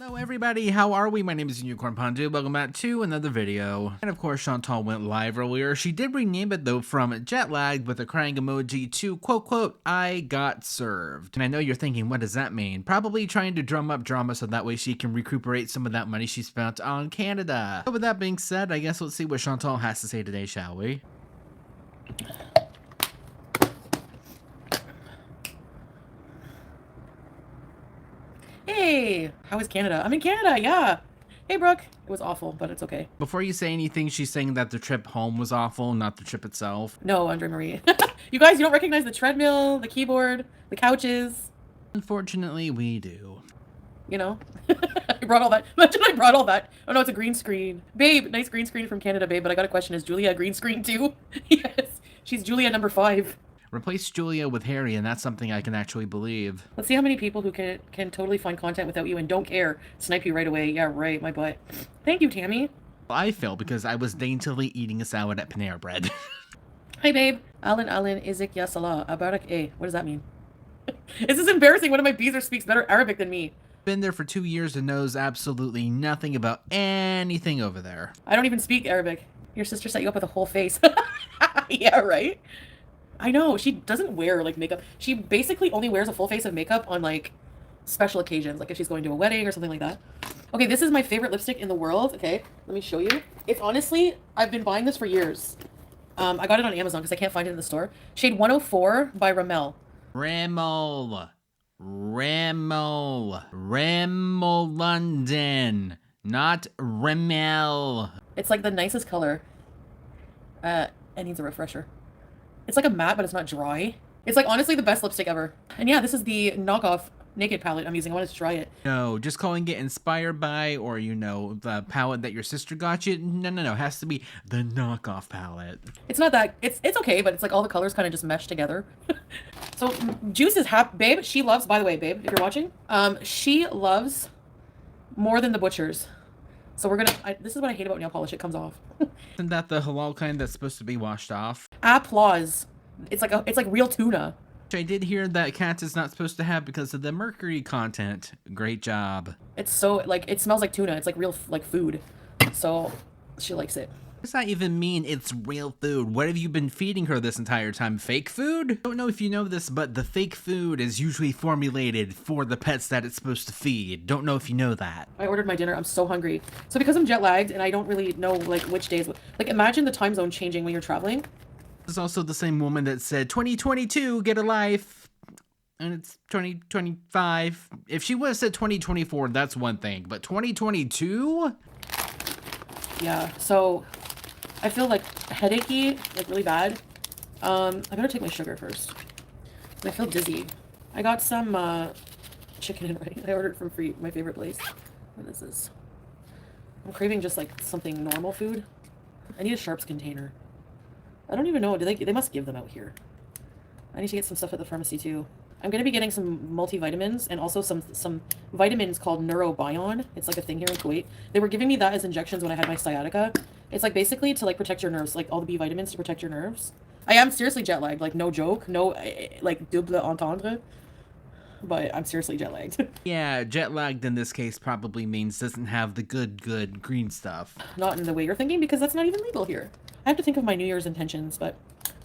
Hello everybody, how are we? My name is Unicorn Pondu. Welcome back to another video. And of course, Chantal went live earlier. She did rename it though from jet lagged with a crying emoji to quote, I got served. And I know you're thinking, what does that mean? Probably trying to drum up drama so that way she can recuperate some of that money she spent on Canada. But with that being said, I guess let's see what Chantal has to say today, shall we? Hey, how is Canada? I'm in Canada, yeah. Hey, Brooke. It was awful, but it's okay. Before you say anything, she's saying that the trip home was awful, not the trip itself. No, Andre Marie. You guys, you don't recognize the treadmill, the keyboard, the couches? Unfortunately, we do. You know? I brought all that. Imagine I brought all that. Oh no, it's a green screen. Babe, nice green screen from Canada, babe, but I got a question. Is Julia a green screen too? Yes, she's Julia number 5. Replace Julia with Harry, and that's something I can actually believe. Let's see how many people who can totally find content without you and don't care snipe you right away. Yeah, right, my butt. Thank you, Tammy. I failed because I was daintily eating a salad at Panera Bread. Hi, babe. Alan, Izik, Yasala, Abarak A. What does that mean? This is embarrassing. One of my beezer speaks better Arabic than me. Been there for 2 years and knows absolutely nothing about anything over there. I don't even speak Arabic. Your sister set you up with a whole face. Yeah, right? I know. She doesn't wear, like, makeup. She basically only wears a full face of makeup on, like, special occasions. Like, if she's going to a wedding or something like that. Okay, this is my favorite lipstick in the world. Okay, let me show you. It's honestly, I've been buying this for years. I got it on Amazon because I can't find it in the store. Shade 104 by Rimmel. Rimmel London, not Rimmel. It's like the nicest color. It needs a refresher. It's like a matte, but it's not dry. It's like honestly the best lipstick ever. And yeah, this is the knockoff Naked palette I'm using. I wanted to try it. No, just calling it inspired by, or you know, the palette that your sister got you. No. It has to be the knockoff palette. It's not that. It's okay, but it's like all the colors kind of just mesh together. So Juice is happy, babe. She loves. By the way, babe, if you're watching, she loves more than the butchers. So we're gonna. This is what I hate about nail polish. It comes off. Isn't that the halal kind that's supposed to be washed off? Applause. It's like real tuna. I did hear that cats is not supposed to have because of the mercury content. Great job. It's so like it smells like tuna. It's like real like food. So she likes it. What does that even mean? It's real food. What have you been feeding her this entire time? Fake food? I don't know if you know this, but the fake food is usually formulated for the pets that it's supposed to feed. Don't know if you know that. I ordered my dinner. I'm so hungry. So because I'm jet lagged and I don't really know like which days, like imagine the time zone changing when you're traveling. This is also the same woman that said 2022, get a life. And it's 2025. If she would have said 2024, that's one thing. But 2022? Yeah, so I feel like headachy, like really bad. I better take my sugar first. I feel dizzy. I got some chicken and rice. I ordered from my favorite place. What is this? I'm craving just like something normal food. I need a Sharps container. I don't even know. They must give them out here. I need to get some stuff at the pharmacy too. I'm going to be getting some multivitamins and also some vitamins called Neurobion. It's like a thing here in Kuwait. They were giving me that as injections when I had my sciatica. It's like basically to like protect your nerves, like all the B vitamins to protect your nerves. I am seriously jet lagged, like no joke, no like double entendre. But I'm seriously jet lagged. Yeah, jet lagged in this case probably means doesn't have the good green stuff. Not in the way you're thinking because that's not even legal here. I have to think of my New Year's intentions, but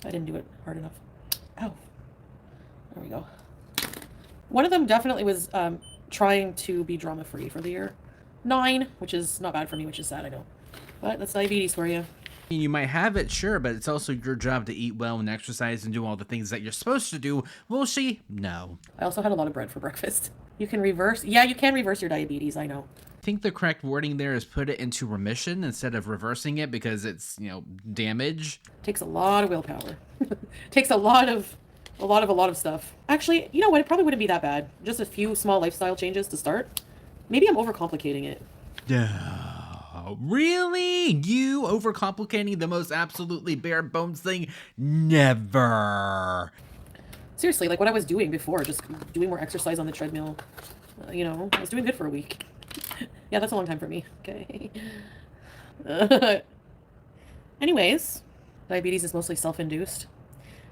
I didn't do it hard enough. Ow. There we go. One of them definitely was trying to be drama-free for the year. 9, which is not bad for me, which is sad, I know. But that's diabetes for you. You might have it, sure, but it's also your job to eat well and exercise and do all the things that you're supposed to do. Will she? No. I also had a lot of bread for breakfast. You can reverse... Yeah, you can reverse your diabetes, I know. I think the correct wording there is put it into remission instead of reversing it because it's, you know, damage. Takes a lot of willpower. Takes a lot of stuff. Actually, you know what? It probably wouldn't be that bad. Just a few small lifestyle changes to start. Maybe I'm overcomplicating it. Really? You overcomplicating the most absolutely bare bones thing? Never. Seriously, like what I was doing before, just doing more exercise on the treadmill. You know, I was doing good for a week. Yeah, that's a long time for me. Okay. Anyways, diabetes is mostly self-induced.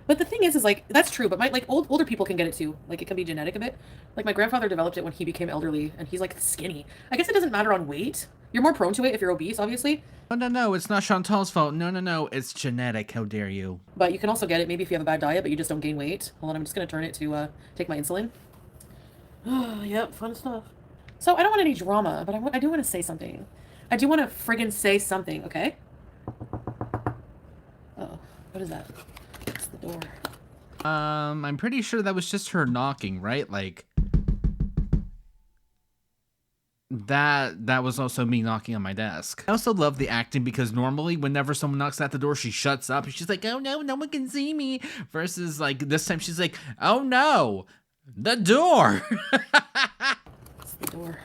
But the thing is like, that's true, but like older people can get it too. Like it can be genetic a bit. Like my grandfather developed it when he became elderly and he's like skinny. I guess it doesn't matter on weight. You're more prone to it if you're obese, obviously. Oh, no, it's not Chantal's fault. No, it's genetic. How dare you? But you can also get it maybe if you have a bad diet, but you just don't gain weight. Hold on, I'm just going to turn it to take my insulin. Yep, fun stuff. So I don't want any drama, but I do want to say something. I do want to friggin' say something, okay? Uh-oh, what is that? It's the door. I'm pretty sure that was just her knocking, right? Like, that was also me knocking on my desk. I also love the acting because normally whenever someone knocks at the door, she shuts up and she's like, oh no, no one can see me. Versus like this time she's like, oh no, the door. It's the door.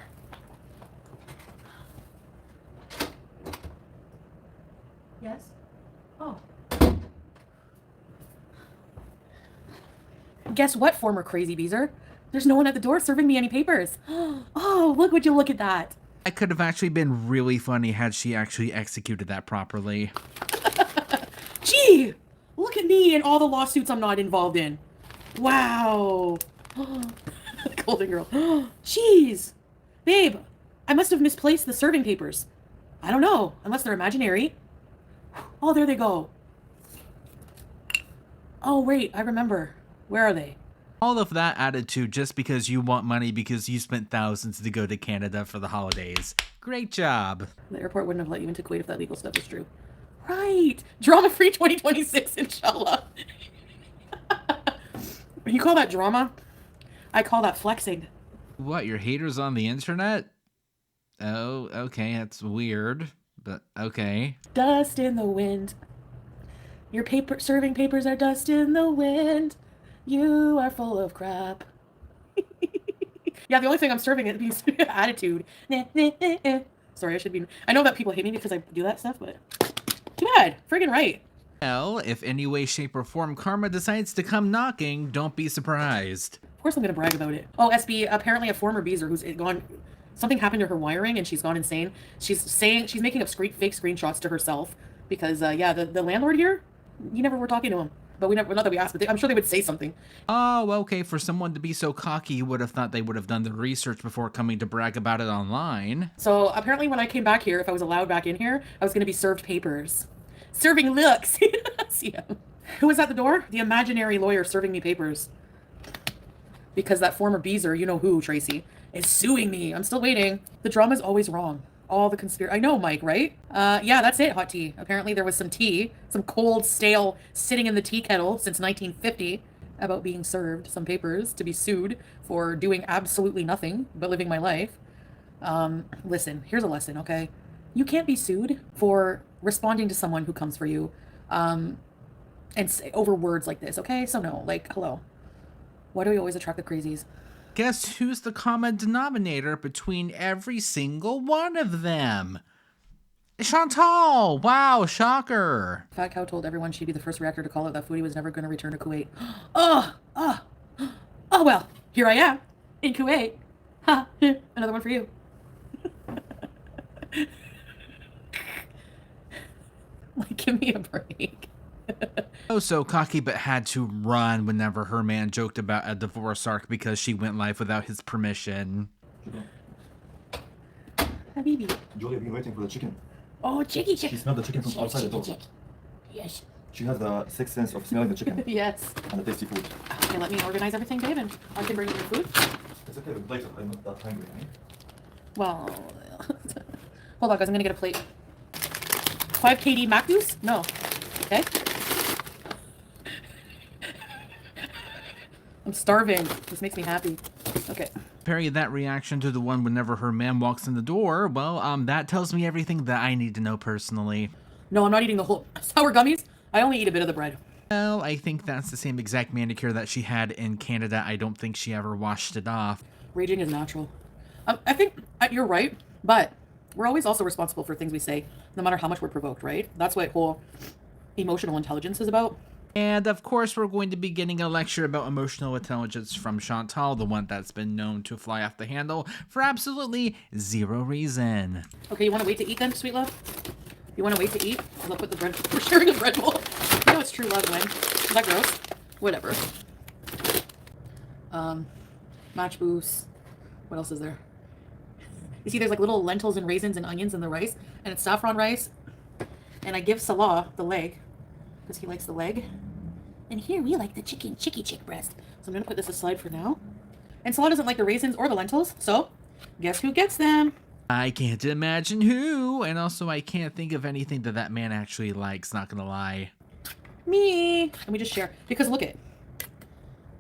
Yes? Oh. Guess what, former crazy beezer? There's no one at the door serving me any papers. Oh, would you look at that? That could have actually been really funny had she actually executed that properly. Gee, look at me and all the lawsuits I'm not involved in. Wow. Golden girl. Jeez. Babe, I must have misplaced the serving papers. I don't know, unless they're imaginary. Oh, there they go. Oh, wait, I remember. Where are they? All of that attitude just because you want money because you spent thousands to go to Canada for the holidays. Great job. The airport wouldn't have let you into Kuwait if that legal stuff was true. Right. Drama-free 2026, inshallah. You call that drama? I call that flexing. What, your haters on the internet? Oh, okay, that's weird, but okay. Dust in the wind. Your serving papers are dust in the wind. You are full of crap. Yeah, the only thing I'm serving is attitude. Sorry, I know that people hate me because I do that stuff, but too bad. Friggin' right. Well, if any way, shape, or form karma decides to come knocking, don't be surprised. Of course I'm gonna brag about it. Oh, SB, apparently a former beezer who's gone, something happened to her wiring and she's gone insane. She's making up fake screenshots to herself because, yeah, the landlord here, you never were talking to him. But not that we asked, but I'm sure they would say something. Oh, okay. For someone to be so cocky, you would have thought they would have done the research before coming to brag about it online. So apparently when I came back here, if I was allowed back in here, I was going to be served papers. Serving looks. See him. Who was at the door? The imaginary lawyer serving me papers. Because that former beezer, you know who, Tracy, is suing me. I'm still waiting. The drama's always wrong. All the conspiracy. I know, Mike, right? Yeah, that's it, hot tea. Apparently there was some tea, some cold, stale, sitting in the tea kettle since 1950 about being served some papers to be sued for doing absolutely nothing but living my life. Listen, here's a lesson, okay? You can't be sued for responding to someone who comes for you, and say over words like this, okay? So no, like, hello. Why do we always attract the crazies? Guess who's the common denominator between every single one of them? Chantal! Wow, shocker. Fat Cow told everyone she'd be the first reactor to call it that Foodie was never going to return to Kuwait. Oh, well, here I am, in Kuwait. Ha, another one for you. Like, give me a break. Oh, so cocky but had to run whenever her man joked about a divorce arc because she went live without his permission. Habibi. Julie, I've been waiting for the chicken. Oh, chicky. She smelled the chicken from outside the door. Yes. She has the sixth sense of smelling the chicken Yes. and the tasty food. Okay, let me organize everything, babe, and I can bring you your food. It's okay, but later. I'm not that hungry. Eh? Well, hold on, guys. I'm gonna get a plate. 5 KD Macus? No. Okay. I'm starving. This makes me happy. Okay. Parry that reaction to the one whenever her man walks in the door, well, that tells me everything that I need to know personally. No, I'm not eating the whole sour gummies. I only eat a bit of the bread. Well, I think that's the same exact manicure that she had in Canada. I don't think she ever washed it off. Raging is natural. I think you're right, but we're always also responsible for things we say, no matter how much we're provoked, right? That's what whole emotional intelligence is about. And of course, we're going to be getting a lecture about emotional intelligence from Chantal, the one that's been known to fly off the handle for absolutely zero reason. Okay, you want to wait to eat then, sweet love? You want to wait to eat? I'll put the bread. We're sharing a bread bowl. You know it's true love when? Is that gross? Whatever. Match boost. What else is there? You see there's like little lentils and raisins and onions in the rice, and it's saffron rice. And I give Salah the leg because he likes the leg. And here we like the chick breast. So I'm gonna put this aside for now. And Salah doesn't like the raisins or the lentils, so guess who gets them? I can't imagine who, and also I can't think of anything that that man actually likes, not gonna lie. Me. And we just share, because look at,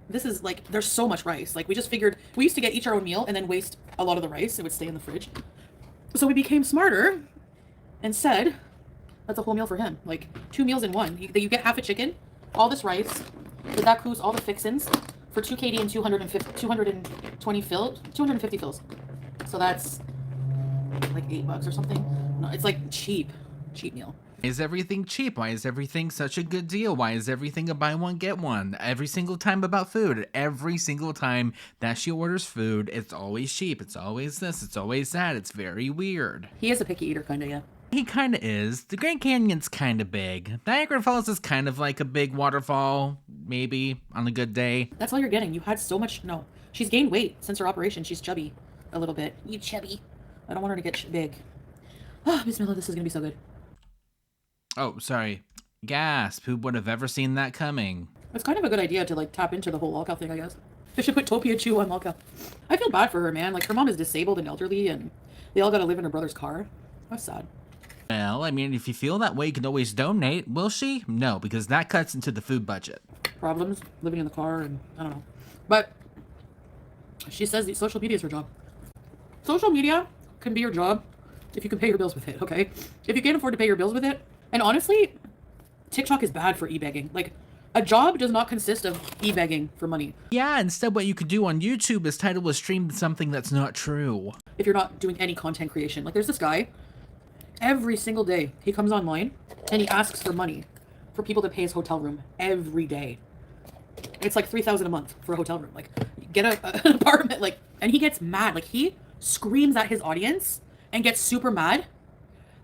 this is like, there's so much rice. Like we just figured, we used to get each our own meal and then waste a lot of the rice. It would stay in the fridge. So we became smarter and said, that's a whole meal for him. Like 2 meals in one. You get half a chicken, all this rice, the dacus, all the fixins for 2 KD and 250 fills. So that's like $8 or something. No, it's like cheap meal. Why is everything cheap? Why is everything such a good deal? Why is everything a buy one get one? Every single time about food, every single time that she orders food, it's always cheap. It's always this, it's always that. It's very weird. He is a picky eater, kind of, yeah. He kind of is. The Grand Canyon's kind of big. Niagara Falls is kind of like a big waterfall, maybe, on a good day. That's all you're getting. You had so much. No. She's gained weight since her operation. She's chubby a little bit. You chubby. I don't want her to get big. Oh, Bismillah, this is going to be so good. Oh, sorry. Gasp. Who would have ever seen that coming? It's kind of a good idea to, like, tap into the whole lolcow thing, I guess. They should put Topia Chew on lolcow. I feel bad for her, man. Like, her mom is disabled and elderly, and they all got to live in her brother's car. That's sad. Well, I mean, if you feel that way, you can always donate. Will she? No, because that cuts into the food budget. Problems, living in the car, and I don't know. But she says that social media is her job. Social media can be your job if you can pay your bills with it, okay? If you can't afford to pay your bills with it, and honestly, TikTok is bad for e-begging. Like, a job does not consist of e-begging for money. Yeah, instead what you could do on YouTube is title a stream something that's not true. If you're not doing any content creation. Like, there's this guy, every single day, he comes online, and he asks for money for people to pay his hotel room every day. It's like $3,000 a month for a hotel room. Like, get an apartment, like, and he gets mad. Like, he screams at his audience and gets super mad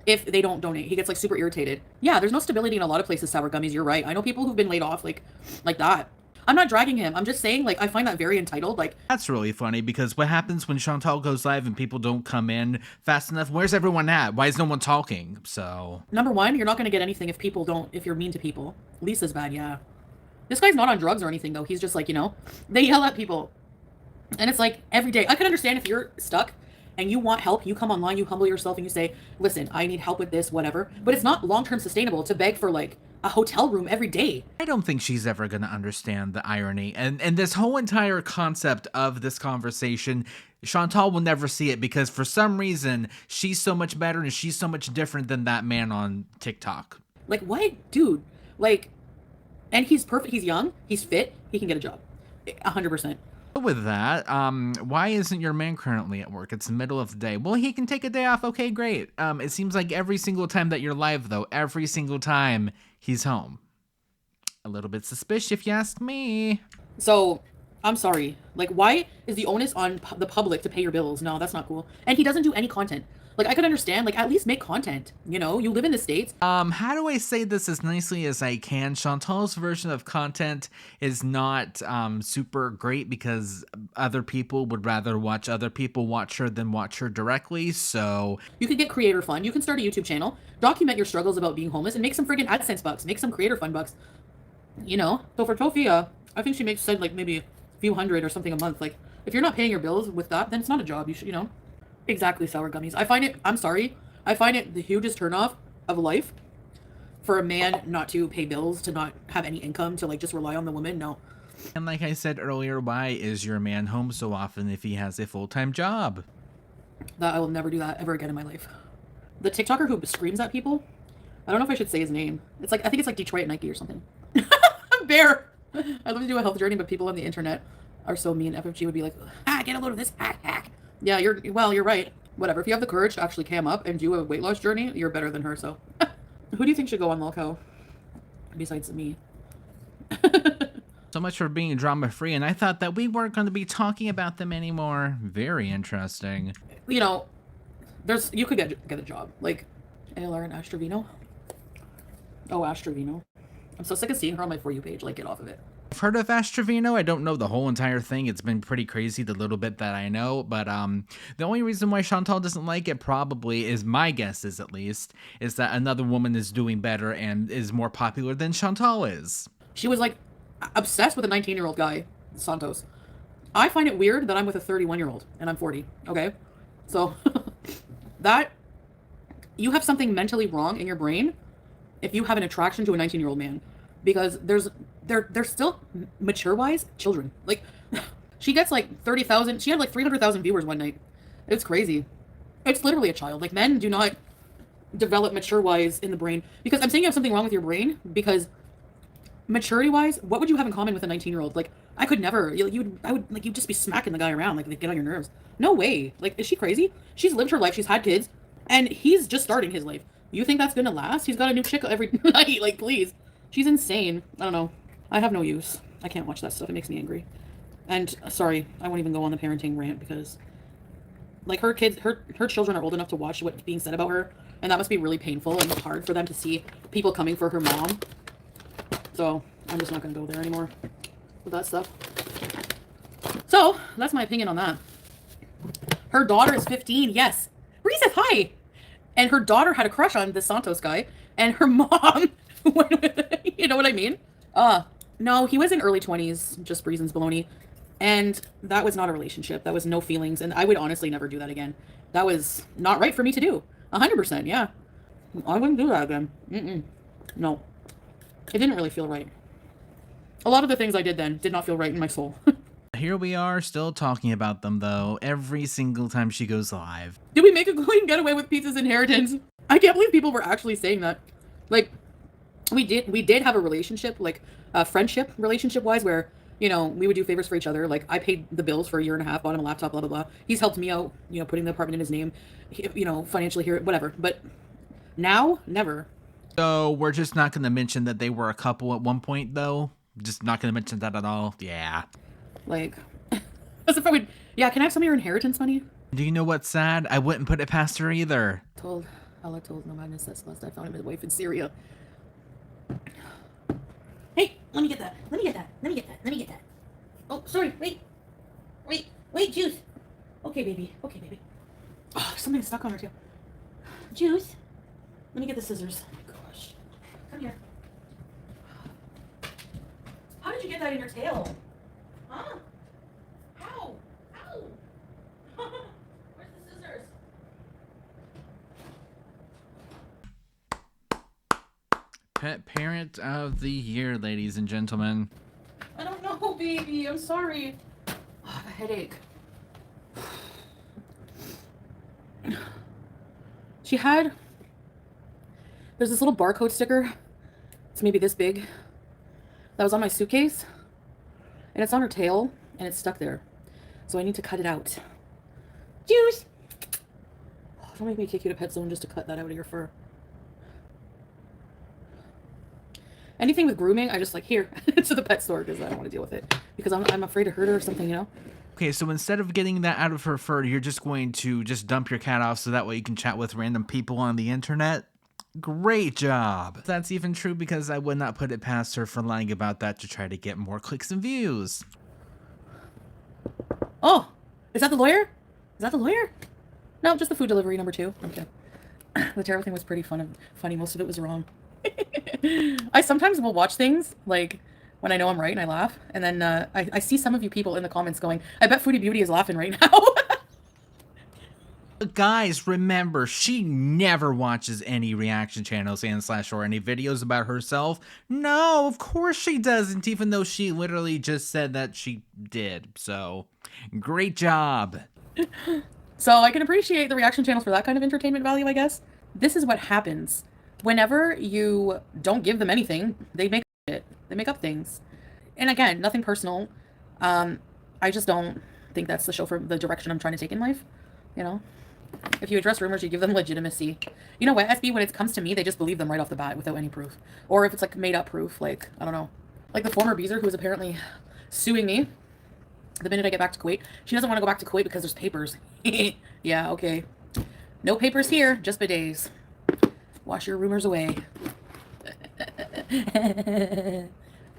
if they don't donate. He gets, like, super irritated. Yeah, there's no stability in a lot of places, Sour Gummies. You're right. I know people who've been laid off, like that. I'm not dragging him. I'm just saying, like, I find that very entitled. Like, that's really funny, because what happens when Chantal goes live and people don't come in fast enough? Where's everyone at? Why is no one talking? So, number one, you're not going to get anything if you're mean to people. Lisa's bad, yeah. This guy's not on drugs or anything, though. He's just like, you know, they yell at people. And it's like every day. I can understand if you're stuck and you want help, you come online, you humble yourself and you say, listen, I need help with this, whatever. But it's not long-term sustainable to beg for, like, a hotel room every day. I don't think she's ever going to understand the irony. And this whole entire concept of this conversation, Chantal will never see it, because for some reason, she's so much better and she's so much different than that man on TikTok. Like, what? Dude, like, and he's perfect. He's young. He's fit. He can get a job. 100%. With that, why isn't your man currently at work? It's the middle of the day. Well, he can take a day off. Okay, great. It seems like every single time that you're live, though, every single time he's home. A little bit suspicious, if you ask me. So, I'm sorry. Like, why is the onus on the public to pay your bills? No, that's not cool. And he doesn't do any content. Like, I could understand, like, at least make content, you know? You live in the States. How do I say this as nicely as I can? Chantal's version of content is not super great, because other people would rather watch other people watch her than watch her directly, so... You could get creator fund. You can start a YouTube channel, document your struggles about being homeless, and make some friggin' AdSense bucks. Make some creator fund bucks. You know? So for Tofia, I think she said, like, maybe a few hundred or something a month. Like, if you're not paying your bills with that, then it's not a job. You should, you know? Exactly, Sour Gummies. I'm sorry, I find it the hugest turnoff of life for a man not to pay bills, to not have any income, to, like, just rely on the woman. No. And like I said earlier, why is your man home so often if he has a full-time job? That I will never do that ever again in my life. The TikToker who screams at people, I don't know if I should say his name. It's like, I think it's like Detroit Nike or something. Bear! I'd love to do a health journey, but people on the internet are so mean. FFG would be like, get a load of this, hack. Yeah, you're right. Whatever. If you have the courage to actually cam up and do a weight loss journey, you're better than her, so. Who do you think should go on lolcow? Besides me. So much for being drama-free, and I thought that we weren't going to be talking about them anymore. Very interesting. You know, you could get a job. Like, ALR and Astravino. Oh, Astravino. I'm so sick of seeing her on my For You page. Like, get off of it. I've heard of Astrovino. I don't know the whole entire thing. It's been pretty crazy, the little bit that I know. But the only reason why Chantal doesn't like it probably is, my guess is at least, is that another woman is doing better and is more popular than Chantal is. She was like obsessed with a 19-year-old guy, Santos. I find it weird that I'm with a 31-year-old and I'm 40. Okay, so that you have something mentally wrong in your brain if you have an attraction to a 19-year-old man, because they're still mature-wise children. Like, she gets like 30,000. She had like 300,000 viewers one night. It's crazy. It's literally a child. Like, men do not develop mature-wise in the brain, because I'm saying you have something wrong with your brain because maturity-wise, what would you have in common with a 19-year-old? Like, I could never. I would like, you'd just be smacking the guy around, like, they get on your nerves. No way. Like, is she crazy? She's lived her life. She's had kids, and he's just starting his life. You think that's gonna last? He's got a new chick every night. Like, please. She's insane. I don't know. I have no use. I can't watch that stuff. It makes me angry. And sorry, I won't even go on the parenting rant, because like, her kids, her children are old enough to watch what's being said about her, and that must be really painful and hard for them to see people coming for her mom. So I'm just not gonna go there anymore with that stuff. So that's my opinion on that. Her daughter is 15. Yes. Reese, hi. And her daughter had a crush on this Santos guy, and her mom went with it. You know what I mean? No, he was in early 20s, just reasons baloney. And that was not a relationship. That was no feelings. And I would honestly never do that again. That was not right for me to do. 100%, yeah. I wouldn't do that again. No. It didn't really feel right. A lot of the things I did then did not feel right in my soul. Here we are still talking about them, though, every single time she goes live. Did we make a clean getaway with Pizza's inheritance? I can't believe people were actually saying that. Like, we did have a relationship, like a friendship relationship wise, where, you know, we would do favors for each other. Like, I paid the bills for a year and a half, bought him a laptop, blah, blah, blah. He's helped me out, you know, putting the apartment in his name, you know, financially here, whatever. But now, never. So we're just not going to mention that they were a couple at one point, though? Just not going to mention that at all? Yeah. Like, as if I would, yeah, can I have some of your inheritance money? Do you know what's sad? I wouldn't put it past her either. Allah told no madness that Celeste, I found him his wife in Syria. Hey, let me get that. Let me get that. Oh, sorry, wait, Juice. Okay, baby. Oh, something's stuck on her tail. Juice, let me get the scissors. Oh my gosh. Come here. How did you get that in your tail? Huh? How? Where's the scissors? Pet Parent of the Year, ladies and gentlemen. I don't know, baby. I'm sorry. Oh, the headache. There's this little barcode sticker. It's maybe this big. That was on my suitcase. And it's on her tail, and it's stuck there. So I need to cut it out. Juice! Oh, don't make me take you to Pet Zone just to cut that out of your fur. Anything with grooming, I just like, here, to the pet store, because I don't want to deal with it. Because I'm afraid to hurt her or something, you know? Okay, so instead of getting that out of her fur, you're just going to just dump your cat off so that way you can chat with random people on the internet? Great job. That's even true, because I would not put it past her for lying about that to try to get more clicks and views. Oh, is that the lawyer? No, just the food delivery number 2. Okay. The tarot thing was pretty funny. Most of it was wrong. I sometimes will watch things, like, when I know I'm right, and I laugh. And then I see some of you people in the comments going, I bet Foodie Beauty is laughing right now. But guys, remember, she never watches any reaction channels or any videos about herself. No, of course she doesn't, even though she literally just said that she did. So, great job. So I can appreciate the reaction channels for that kind of entertainment value, I guess. This is what happens. Whenever you don't give them anything, they make shit. They make up things. And again, nothing personal. I just don't think that's the show for the direction I'm trying to take in life. You know? If you address rumors, you give them legitimacy. You know what, SB, when it comes to me, they just believe them right off the bat without any proof. Or if it's like made up proof, like, I don't know. Like the former Beezer who is apparently suing me the minute I get back to Kuwait. She doesn't want to go back to Kuwait because there's papers. Yeah, okay. No papers here, just bidets. Wash your rumors away.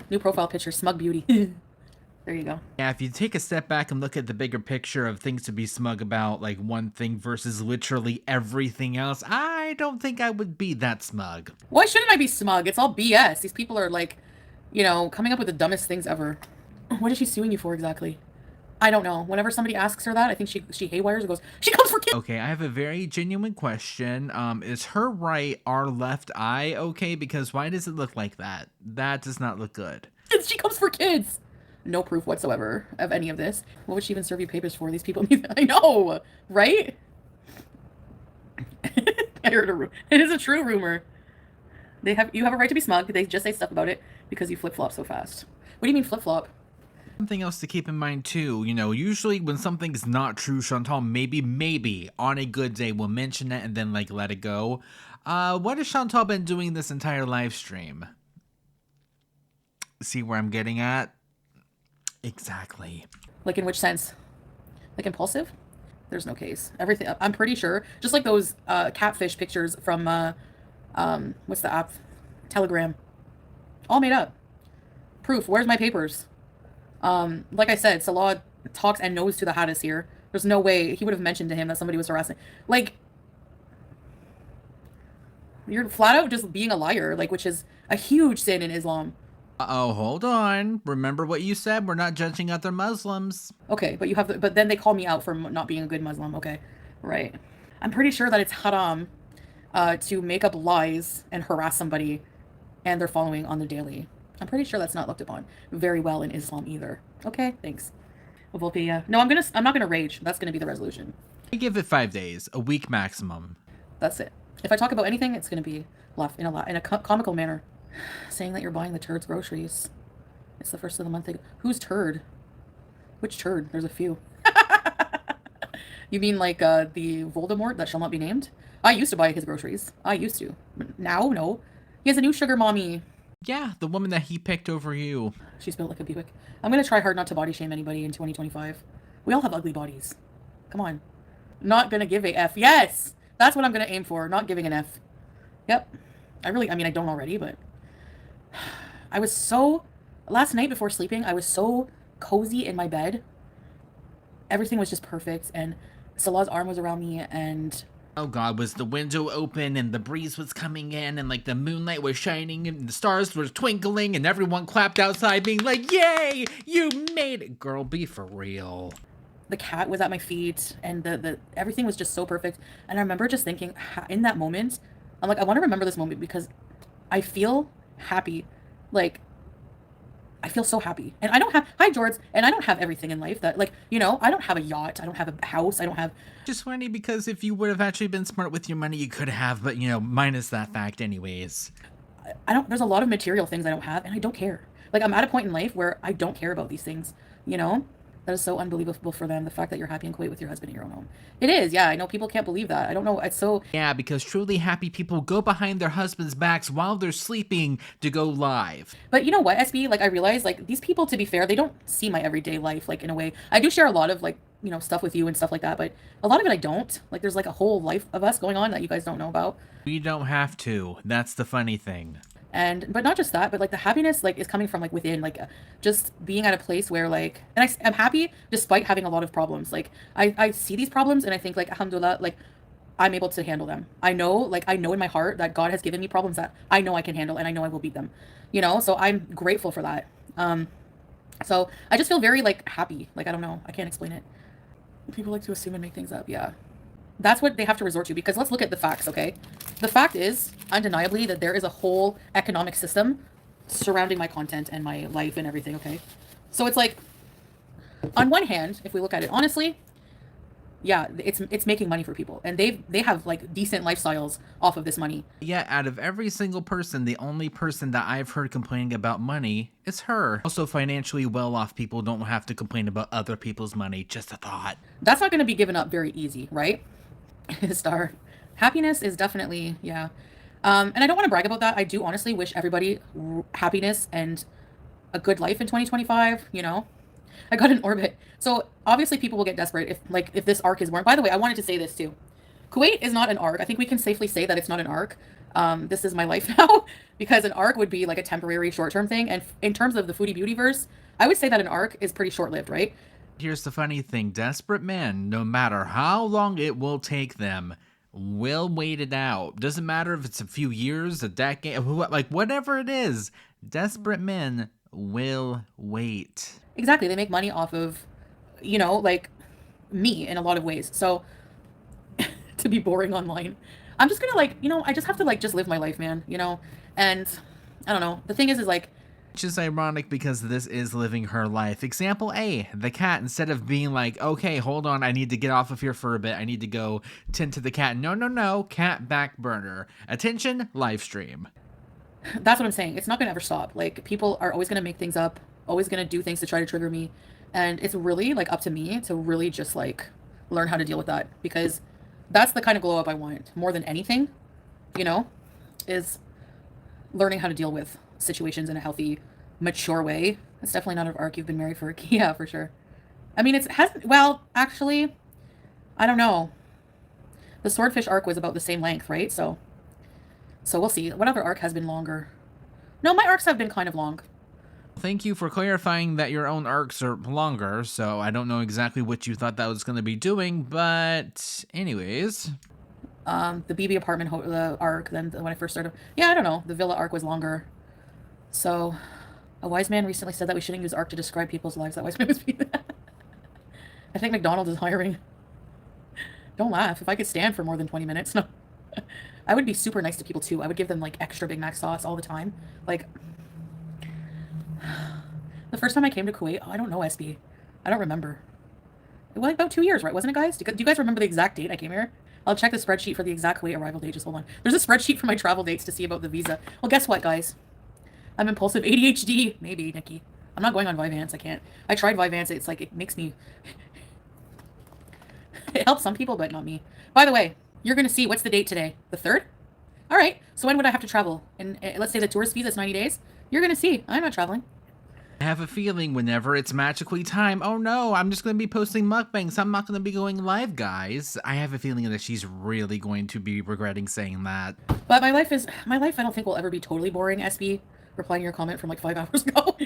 New profile picture, smug beauty. There you go. Yeah, if you take a step back and look at the bigger picture of things to be smug about, like one thing versus literally everything else, I don't think I would be that smug. Why shouldn't I be smug? It's all BS. These people are like, you know, coming up with the dumbest things ever. What is she suing you for exactly? I don't know. Whenever somebody asks her that, I think she haywires and goes, she comes for kids. Okay, I have a very genuine question. Is her right, our left eye okay? Because why does it look like that? That does not look good. She comes for kids. No proof whatsoever of any of this. What would she even serve you papers for? These people need I know, right? I heard a rumor. It is a true rumor. You have a right to be smug. They just say stuff about it because you flip-flop so fast. What do you mean flip-flop? Something else to keep in mind too, you know, usually when something's not true, Chantal maybe on a good day will mention it and then like let it go. What has Chantal been doing this entire live stream? See where I'm getting at? Exactly. Like in which sense? Like impulsive? There's no case. Everything, I'm pretty sure, just like those catfish pictures from what's the app? Telegram. All made up. Proof. Where's my papers? Like I said, Salah talks and knows to the Haddis here. There's no way he would have mentioned to him that somebody was harassing. Like, you're flat out just being a liar, like, which is a huge sin in Islam. Uh-oh, hold on. Remember what you said. We're not judging other Muslims. Okay, but you have but then they call me out for not being a good Muslim. Okay, right. I'm pretty sure that it's haram to make up lies and harass somebody and they're following on the daily. I'm pretty sure that's not looked upon very well in Islam either. Okay, thanks. Volpe, no, I'm not gonna rage. That's gonna be the resolution. I give it 5 days, a week maximum. That's it. If I talk about anything, it's gonna be left in a comical manner. Saying that you're buying the turd's groceries. It's the first of the month. Who's turd? Which turd? There's a few. You mean like the Voldemort that shall not be named? I used to buy his groceries. I used to. But now, no. He has a new sugar mommy. Yeah, the woman that he picked over you. She's built like a Buick. I'm gonna try hard not to body shame anybody in 2025. We all have ugly bodies. Come on. Not gonna give a F. Yes! That's what I'm gonna aim for. Not giving an F. Yep. I mean, I don't already, but... I was so... Last night before sleeping, I was so cozy in my bed. Everything was just perfect, and Salah's arm was around me, and... Oh god, was the window open and the breeze was coming in and like the moonlight was shining and the stars were twinkling and everyone clapped outside being like, yay, you made it. Girl, be for real. The cat was at my feet and the everything was just so perfect. And I remember just thinking in that moment, I'm like, I want to remember this moment because I feel happy. Like, I feel so happy. And I don't have, hi George, and I don't have everything in life that, like, you know, I don't have a yacht, I don't have a house, I don't have... Just funny because if you would have actually been smart with your money, you could have, but, you know, minus that fact anyways. There's a lot of material things I don't have, and I don't care. Like, I'm at a point in life where I don't care about these things, you know? That is so unbelievable for them, the fact that you're happy in Kuwait with your husband in your own home. It is, yeah, I know people can't believe that. I don't know, it's so... Yeah, because truly happy people go behind their husbands' backs while they're sleeping to go live. But you know what, SB, like, I realize, like, these people, to be fair, they don't see my everyday life, like, in a way. I do share a lot of, like, you know, stuff with you and stuff like that, but a lot of it I don't. Like, there's, like, a whole life of us going on that you guys don't know about. We don't have to. That's the funny thing. But not just that, but like the happiness like is coming from like within, like just being at a place where like, and I'm happy despite having a lot of problems. Like I see these problems and I think like, alhamdulillah, like I'm able to handle them. I know in my heart that God has given me problems that I know I can handle and I know I will beat them, you know? So I'm grateful for that. So I just feel very like happy. Like, I don't know. I can't explain it. People like to assume and make things up. Yeah. That's what they have to resort to, because let's look at the facts, okay? The fact is, undeniably, that there is a whole economic system surrounding my content and my life and everything, okay? So it's like, on one hand, if we look at it honestly, yeah, it's making money for people, and they have like decent lifestyles off of this money. Yeah, out of every single person, the only person that I've heard complaining about money is her. Also, financially well-off people don't have to complain about other people's money. Just a thought. That's not going to be given up very easy, right? Star. Happiness is definitely, yeah. And I don't want to brag about that. I do honestly wish everybody happiness and a good life in 2025, you know? I got an orbit. So obviously people will get desperate if this arc is born. By the way, I wanted to say this too. Kuwait is not an arc. I think we can safely say that it's not an arc. this is my life now, because an arc would be like a temporary short-term thing. And in terms of the foodie beauty verse, I would say that an arc is pretty short-lived, right? Here's the funny thing, desperate men, no matter how long it will take them, will wait it out. Doesn't matter if it's a few years, a decade, like whatever it is, desperate men will wait. Exactly. They make money off of, you know, like me in a lot of ways. So to be boring online, I'm just gonna like, you know, I just have to like just live my life, man, you know? And I don't know. The thing is like, Which is ironic because this is living her life. Example A, the cat, instead of being like, okay, hold on, I need to get off of here for a bit. I need to go tend to the cat. No, no, no, cat back burner. Attention, live stream. that's what I'm saying. It's not gonna ever stop. Like, people are always gonna make things up, always gonna do things to try to trigger me. And it's really like up to me to really just like learn how to deal with that, because that's the kind of glow up I want more than anything, you know, is learning how to deal with situations in a healthy, mature way. It's definitely not an arc you've been married for. Yeah, for sure. I mean, it hasn't, well, actually, I don't know. The swordfish arc was about the same length, right? So we'll see. What other arc has been longer? No, my arcs have been kind of long. Thank you for clarifying that your own arcs are longer, so I don't know exactly what you thought that was going to be doing, but anyways. The BB apartment the arc, then when I first started. Yeah, I don't know. The villa arc was longer. So, a wise man recently said that we shouldn't use arc to describe people's lives. That wise man was being I think McDonald's is hiring. Don't laugh. If I could stand for more than 20 minutes, no. I would be super nice to people too. I would give them like extra Big Mac sauce all the time. Like, the first time I came to Kuwait, oh, I don't know, SB. I don't remember. It was like about 2 years, right? Wasn't it, guys? Do you guys remember the exact date I came here? I'll check the spreadsheet for the exact Kuwait arrival date. Just hold on. There's a spreadsheet for my travel dates to see about the visa. Well, guess what, guys? I'm impulsive. ADHD. Maybe, Nikki. I'm not going on Vyvanse. I can't. I tried Vyvanse. It's like, it makes me... It helps some people, but not me. By the way, you're going to see, what's the date today? The 3rd? All right. So when would I have to travel? And let's say the tourist visa is 90 days. You're going to see. I'm not traveling. I have a feeling whenever it's magically time, oh no, I'm just going to be posting mukbangs. I'm not going to be going live, guys. I have a feeling that she's really going to be regretting saying that. But my life I don't think will ever be totally boring, SB, replying to your comment from like 5 hours ago.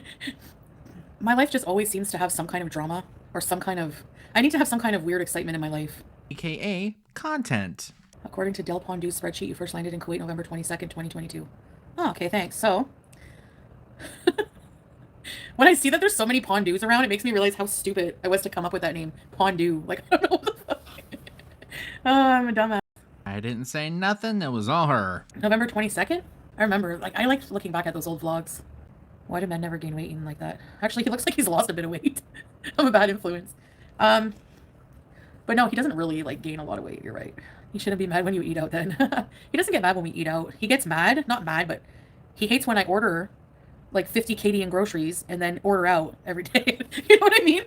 My life just always seems to have some kind of drama or some kind of, I need to have some kind of weird excitement in my life. AKA content. According to Del Pondu's spreadsheet, you first landed in Kuwait November 22nd, 2022. Oh, okay, thanks. So, when I see that there's so many Pondus around, it makes me realize how stupid I was to come up with that name. Pondu. Like, I don't know what the fuck. Oh, I'm a dumbass. I didn't say nothing. It was all her. November 22nd? I remember. Like, I liked looking back at those old vlogs. Why do men never gain weight eating like that? Actually, he looks like he's lost a bit of weight. I'm a bad influence. But no, he doesn't really, like, gain a lot of weight. You're right. You shouldn't be mad when you eat out then. He doesn't get mad when we eat out. He gets mad. Not mad, but he hates when I order like 50 KD in groceries and then order out every day. You know what I mean?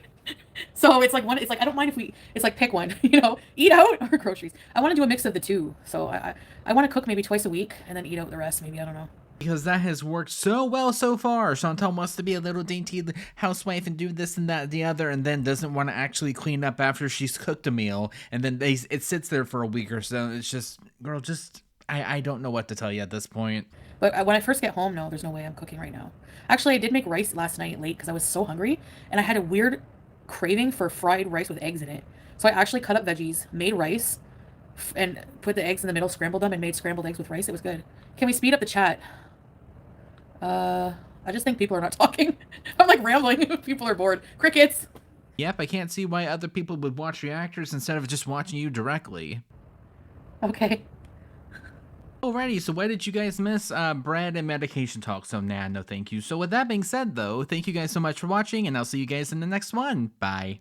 So it's like it's like, I don't mind if it's like pick one, you know, eat out or groceries. I want to do a mix of the two. So I want to cook maybe twice a week and then eat out the rest. Maybe, I don't know. Because that has worked so well so far. Chantal wants to be a little dainty housewife and do this and that and the other, and then doesn't want to actually clean up after she's cooked a meal, and then it sits there for a week or so. It's just, girl, I don't know what to tell you at this point. But when I first get home, no, there's no way I'm cooking right now. Actually, I did make rice last night late because I was so hungry, and I had a weird craving for fried rice with eggs in it. So I actually cut up veggies, made rice, and put the eggs in the middle, scrambled them, and made scrambled eggs with rice. It was good. Can we speed up the chat? I just think people are not talking. I'm like rambling. People are bored. Crickets. Yep, I can't see why other people would watch reactors instead of just watching you directly. Okay. Alrighty, so why did you guys miss bread and medication talk? So nah, no thank you. So with that being said though, thank you guys so much for watching, and I'll see you guys in the next one. Bye.